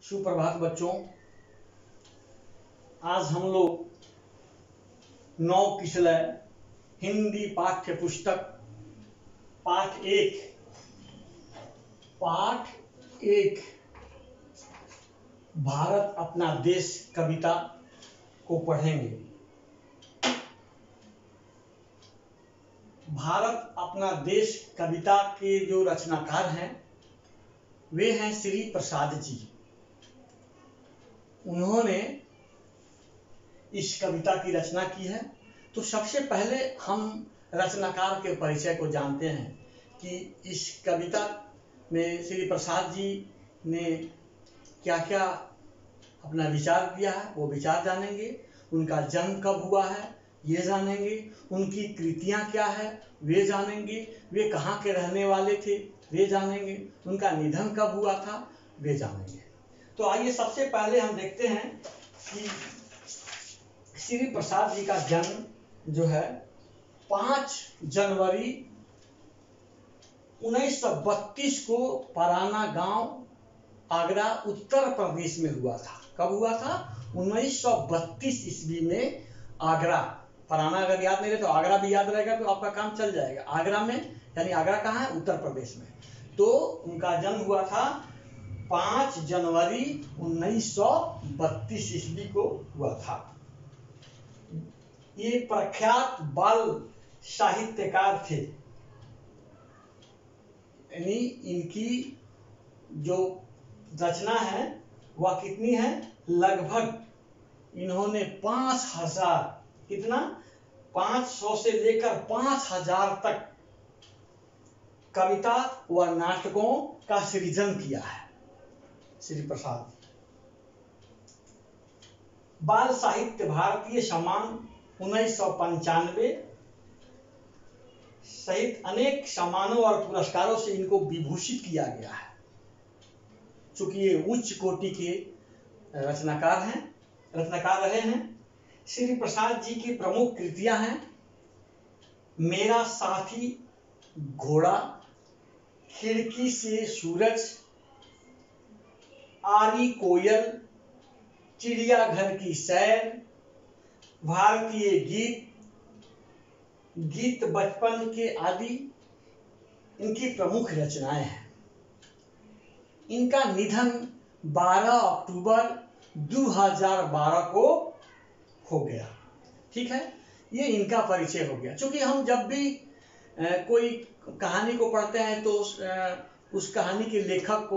सुप्रभात बच्चों। आज हम लोग 9 किसलय हिंदी पाठ्य पुस्तक पाठ एक भारत अपना देश कविता को पढ़ेंगे। भारत अपना देश कविता के जो रचनाकार हैं वे हैं श्री प्रसाद जी। उन्होंने इस कविता की रचना की है। तो सबसे पहले हम रचनाकार के परिचय को जानते हैं कि इस कविता में श्री प्रसाद जी ने क्या क्या अपना विचार दिया है, वो विचार जानेंगे। उनका जन्म कब हुआ है ये जानेंगे। उनकी कृतियां क्या है वे जानेंगे। वे कहाँ के रहने वाले थे वे जानेंगे। उनका निधन कब हुआ था वे जानेंगे। तो आइए सबसे पहले हम देखते हैं कि श्री प्रसाद जी का जन्म जो है 5 जनवरी 1932 को पराना गांव आगरा उत्तर प्रदेश में हुआ था। कब हुआ था? 1932 ईस्वी में आगरा। पराना अगर याद नहीं रहे तो आगरा भी याद रहेगा तो आपका काम चल जाएगा। आगरा में, यानी आगरा कहाँ है? उत्तर प्रदेश में। तो उनका जन्म हुआ था 5 जनवरी 1932 ईस्वी को हुआ था। ये प्रख्यात बाल साहित्यकार थे। यानी इनकी जो रचना है वह कितनी है? लगभग इन्होंने 5000, कितना? 500 से लेकर 5000 तक कविता व नाटकों का सृजन किया है श्री प्रसाद। बाल साहित्य भारतीय सम्मान 1995 सहित अनेक सम्मानों और पुरस्कारों से इनको विभूषित किया गया है। चूंकि ये उच्च कोटि के रचनाकार रहे हैं। श्री प्रसाद जी की प्रमुख कृतियां हैं मेरा साथी घोड़ा, खिड़की से सूरज, आरी कोयल, चिड़ियाघर की सैर, भारतीय गीत बचपन के आदि इनकी प्रमुख रचनाएं हैं। इनका निधन 12 अक्टूबर 2012 को हो गया। ठीक है, ये इनका परिचय हो गया। क्योंकि हम जब भी कोई कहानी को पढ़ते हैं तो उस कहानी के लेखक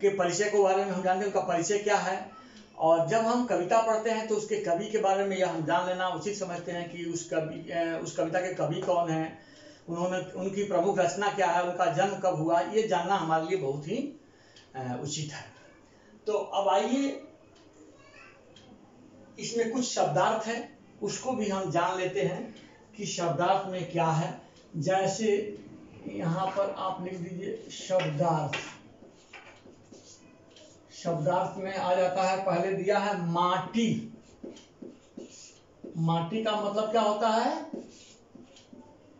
के परिचय के बारे में हम जानते हैं, उनका परिचय क्या है। और जब हम कविता पढ़ते हैं तो उसके कवि के बारे में यह हम जान लेना उचित समझते हैं कि उस कविता के कवि कौन है, उनकी प्रमुख रचना क्या है, उनका जन्म कब हुआ, ये जानना हमारे लिए बहुत ही उचित है। तो अब आइए इसमें कुछ शब्दार्थ है उसको भी हम जान लेते हैं कि शब्दार्थ में क्या है। जैसे यहाँ पर आप लिख दीजिए शब्दार्थ। शब्दार्थ में आ जाता है, पहले दिया है माटी। माटी का मतलब क्या होता है?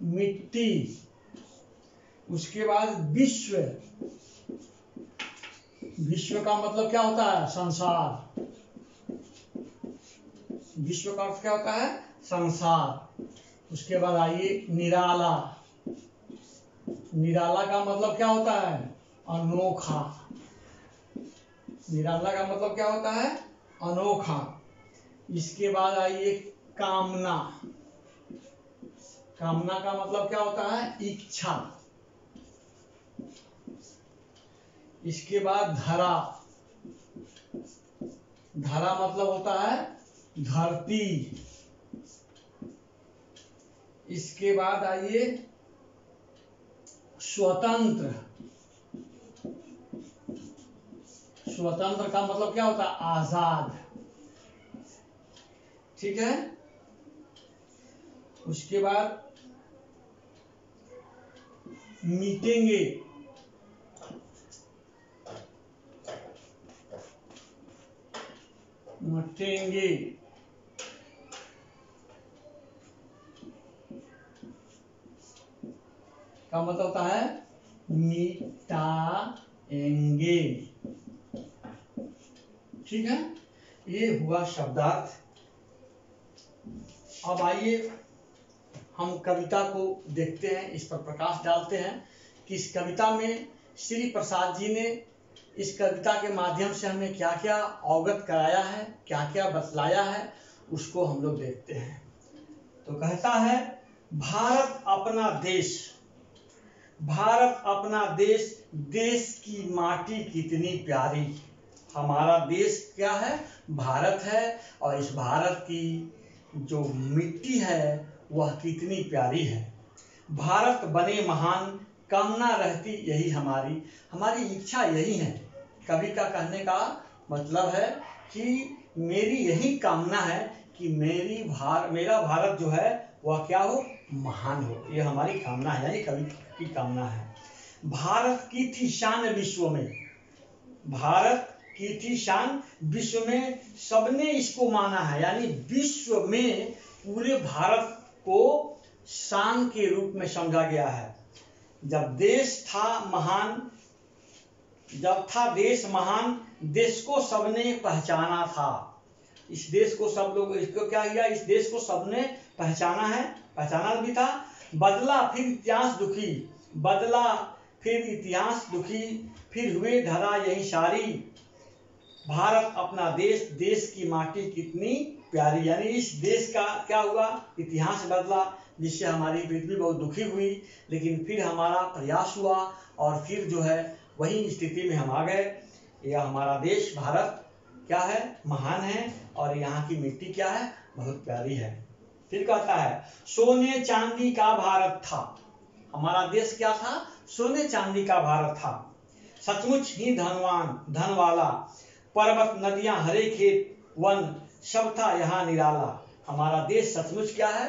मिट्टी। उसके बाद विश्व। विश्व का मतलब क्या होता है? संसार। विश्व का अर्थ क्या होता है? संसार। उसके बाद आइए निराला। निराला का मतलब क्या होता है? अनोखा। निराला का मतलब क्या होता है? अनोखा। इसके बाद आइए कामना। कामना का मतलब क्या होता है? इच्छा। इसके बाद धरा। धरा मतलब होता है धरती। इसके बाद आइए स्वतंत्र। स्वतंत्र का मतलब क्या होता है? आजाद। ठीक है। उसके बाद मिटेंगे। मटेंगे। का मतलब होता है मिटाएंगे। ठीक है, ये हुआ शब्दार्थ। अब आइए हम कविता को देखते हैं, इस पर प्रकाश डालते हैं कि इस कविता में श्री प्रसाद जी ने इस कविता के माध्यम से हमें क्या क्या अवगत कराया है, क्या क्या बतलाया है, उसको हम लोग देखते हैं। तो कहता है, भारत अपना देश, भारत अपना देश, देश की माटी कितनी प्यारी। हमारा देश क्या है? भारत है, और इस भारत की जो मिट्टी है वह कितनी प्यारी है। भारत बने महान, कामना रहती यही हमारी, हमारी इच्छा यही है। कवि का कहने का मतलब है कि मेरी यही कामना है कि मेरा भारत जो है वह क्या हो? महान हो। ये हमारी कामना है, यानी कवि की कामना है। भारत की थी शान विश्व में, भारत की थी शान विश्व में, सबने इसको माना है, यानी विश्व में पूरे भारत को शान के रूप में समझा गया है। जब देश था महान, जब था देश महान, देश को सबने पहचाना था। इस देश को सब लोग, इसको क्या किया? इस देश को सबने पहचाना है, पहचाना भी था। बदला फिर इतिहास दुखी, बदला फिर इतिहास दुखी, फिर हुए धरा यही सारी। भारत अपना देश, देश की माटी कितनी प्यारी, यानी इस देश का क्या हुआ? इतिहास बदला, जिससे हमारी पृथ्वी बहुत दुखी हुई, लेकिन फिर हमारा प्रयास हुआ और फिर जो है वही स्थिति में हम आ गए। यह हमारा देश भारत क्या है? महान है, और यहाँ की मिट्टी क्या है? बहुत प्यारी है। फिर कहता है, सोने चांदी का भारत था। हमारा देश क्या था? सोने चांदी का भारत था। सचमुच ही धनवान, धन वाला, पर्वत नदियां हरे खेत वन, सब था यहाँ निराला। हमारा देश सचमुच क्या है?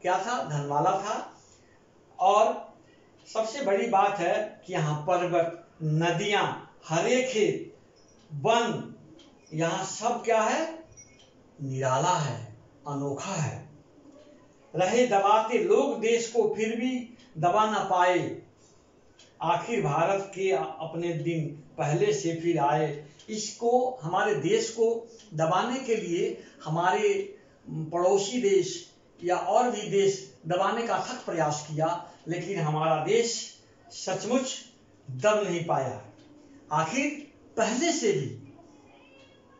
क्या था? धन वाला था। और सबसे बड़ी बात है कि यहाँ पर्वत, नदियां, हरे खेत, वन, यहाँ सब क्या है? निराला है, अनोखा है। रहे दबाते लोग देश को, फिर भी दबा न पाए। आखिर भारत के अपने दिन पहले से फिर आए। इसको, हमारे देश को दबाने के लिए हमारे पड़ोसी देश या और भी देश दबाने का अथक प्रयास किया, लेकिन हमारा देश सचमुच दब नहीं पाया। आखिर पहले से भी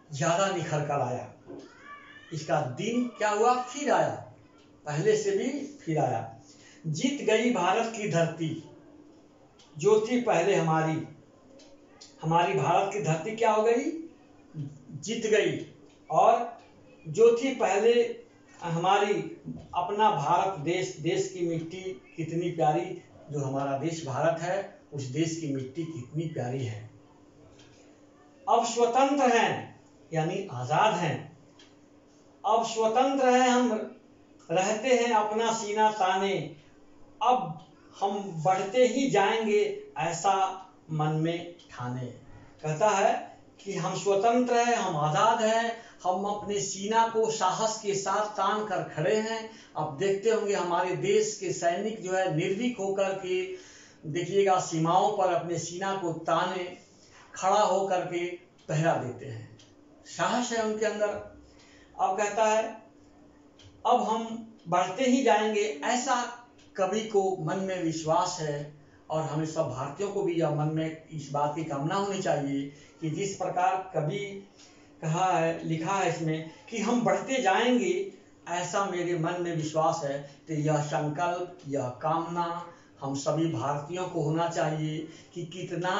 ज्यादा निखर कर आया। इसका दिन क्या हुआ? फिर आया, पहले से भी फिर आया। जीत गई भारत की धरती, जो थी पहले हमारी। हमारी भारत की धरती क्या हो गई? जीत गई, और जो थी पहले हमारी, अपना भारत देश, देश की मिट्टी कितनी प्यारी। जो हमारा देश भारत है, उस देश की मिट्टी कितनी प्यारी है। अब स्वतंत्र हैं, यानी आजाद हैं। अब स्वतंत्र हैं हम, रहते हैं अपना सीना ताने। अब हम बढ़ते ही जाएंगे, ऐसा मन में ठाने। कहता है कि हम स्वतंत्र हैं, हम आजाद हैं, हम अपने सीना को साहस के साथ तान कर खड़े हैं। अब देखते होंगे हमारे देश के सैनिक जो है निर्भीक होकर के, देखिएगा, सीमाओं पर अपने सीना को ताने खड़ा होकर के पहरा देते हैं। साहस है उनके अंदर। अब कहता है, अब हम बढ़ते ही जाएंगे, ऐसा कवि को मन में विश्वास है। और हमें सब भारतीयों को भी यह मन में इस बात की कामना होनी चाहिए कि जिस प्रकार कवि कहा है, लिखा है इसमें कि हम बढ़ते जाएंगे, ऐसा मेरे मन में विश्वास है। तो यह संकल्प, यह कामना हम सभी भारतीयों को होना चाहिए कि कितना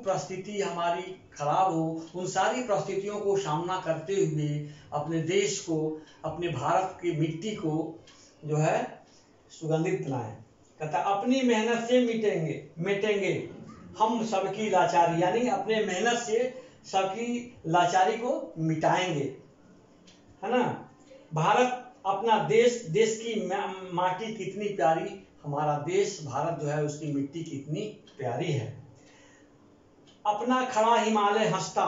परिस्थिति हमारी खराब हो, उन सारी परिस्थितियों को सामना करते हुए अपने देश को, अपने भारत की मिट्टी को जो है सुगंधित बनाएं। कहता अपनी मेहनत से मिटेंगे हम सबकी लाचारी, यानी अपने मेहनत से सबकी लाचारी को मिटाएंगे, है ना। भारत अपना देश, देश की माटी कितनी प्यारी। हमारा देश भारत जो है, उसकी मिट्टी कितनी प्यारी है। अपना खड़ा हिमालय हंसता,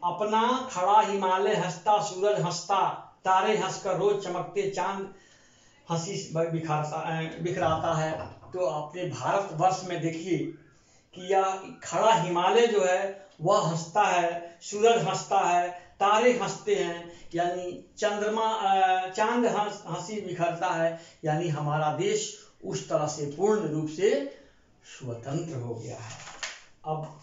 अपना खड़ा हिमालय हंसता, सूरज हंसता, तारे हंसकर रोज चमकते, चांद हंसी बिखराता है। तो अपने भारतवर्ष में देखिए कि यह खड़ा हिमालय जो है वह हंसता है, सूरज हंसता है, तारे हंसते हैं, यानी चंद्रमा चांद हंसी बिखरता है, यानी हमारा देश उस तरह से पूर्ण रूप से स्वतंत्र हो गया है। अब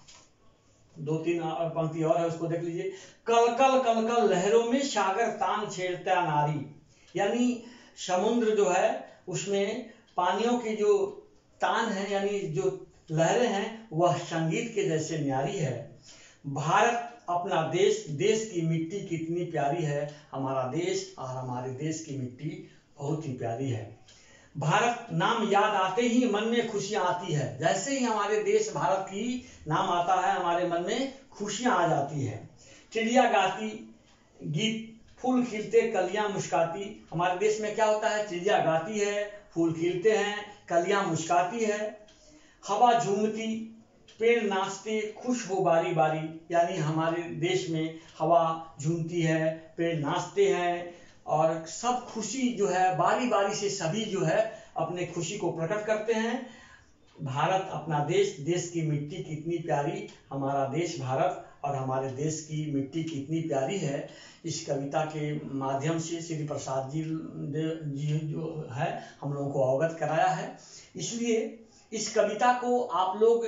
2-3 पंक्ति और है, उसको देख लीजिए। कलकल कलकल लहरों में सागर तान छेड़ता नारी, यानी समुद्र जो है उसमें पानियों की जो तान है यानी जो लहरें हैं वह संगीत के जैसे न्यारी है। भारत अपना देश, देश की मिट्टी कितनी प्यारी है, हमारा देश और हमारे देश की मिट्टी बहुत ही प्यारी है। भारत नाम याद आते ही मन में खुशियां आती है, जैसे ही हमारे देश भारत की नाम आता है हमारे मन में खुशियां आ जाती है। चिड़िया गाती गीत, फूल खिलते कलियां मुस्काती, हमारे देश में क्या होता है, चिड़िया गाती है, फूल खिलते हैं, कलियां मुस्काती है। हवा झूमती, पेड़ नाचते, खुश हो बारी बारी, यानी हमारे देश में हवा झूमती है, पेड़ नाचते हैं और सब खुशी जो है बारी बारी से सभी जो है अपने खुशी को प्रकट करते हैं। भारत अपना देश, देश की मिट्टी कितनी प्यारी, हमारा देश भारत और हमारे देश की मिट्टी कितनी प्यारी है। इस कविता के माध्यम से श्री प्रसाद जी जो है हम लोगों को अवगत कराया है। इसलिए इस कविता को आप लोग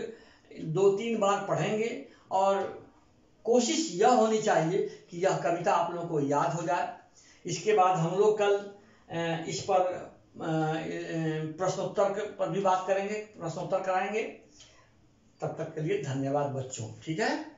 2-3 बार पढ़ेंगे और कोशिश यह होनी चाहिए कि यह कविता आप लोगों को याद हो जाए। इसके बाद हम लोग कल इस पर प्रश्नोत्तर पर भी बात करेंगे, प्रश्नोत्तर कराएंगे। तब तक के लिए धन्यवाद बच्चों, ठीक है।